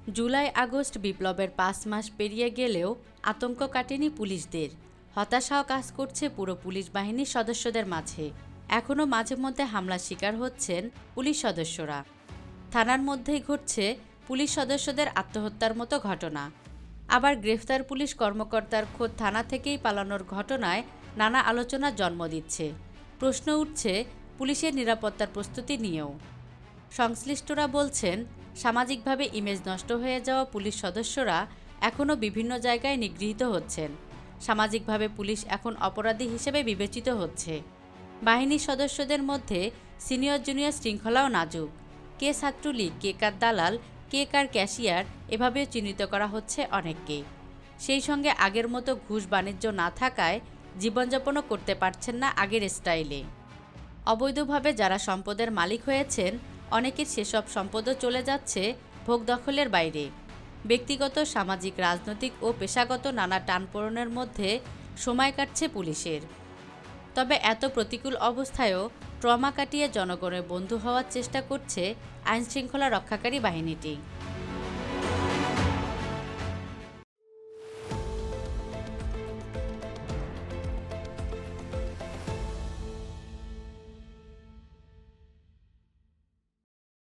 July August বিপ্লবের ৫ মাস পেরিয়ে গেলেও আতঙ্ক কাটেনি পুলিশদের। হতাশাও কাজ করছে পুরো পুলিশ বাহিনীর সদস্যদের মাঝে। এখনও মাঝে মধ্যে হামলার শিকার হচ্ছেন পুলিশ সদস্যরা। থানার মধ্যেই ঘটছে পুলিশ সদস্যদের আত্মহত্যার মতো ঘটনা। আবার গ্রেফতার পুলিশ কর্মকর্তার খোদ থানা থেকেই পালানোর ঘটনায় নানা আলোচনার জন্ম দিচ্ছে। প্রশ্ন উঠছে পুলিশের নিরাপত্তার প্রস্তুতি নিয়েও। সংশ্লিষ্টরা বলছেন, সামাজিকভাবে ইমেজ নষ্ট হয়ে যাওয়া পুলিশ সদস্যরা এখনও বিভিন্ন জায়গায় নিগৃহীত হচ্ছেন। সামাজিকভাবে পুলিশ এখন অপরাধী হিসেবে বিবেচিত হচ্ছে। বাহিনীর সদস্যদের মধ্যে সিনিয়র জুনিয়র শৃঙ্খলাও নাজুক। কে ছাত্রলীগ, কে কার দালাল, কে কার ক্যাশিয়ার, এভাবেও চিহ্নিত করা হচ্ছে অনেককে। সেই সঙ্গে আগের মতো ঘুষ বাণিজ্য না থাকায় জীবনযাপনও করতে পারছেন না আগের স্টাইলে। অবৈধভাবে যারা সম্পদের মালিক হয়েছেন, অনেকের সেসব সম্পদও চলে যাচ্ছে ভোগ দখলের বাইরে। ব্যক্তিগত, সামাজিক, রাজনৈতিক ও পেশাগত নানা টানপোড়েনের মধ্যে সময় কাটছে পুলিশের। তবে এত প্রতিকূল অবস্থায়ও ট্রমা কাটিয়ে জনগণের বন্ধু হওয়ার চেষ্টা করছে আইনশৃঙ্খলা রক্ষাকারী বাহিনীটি।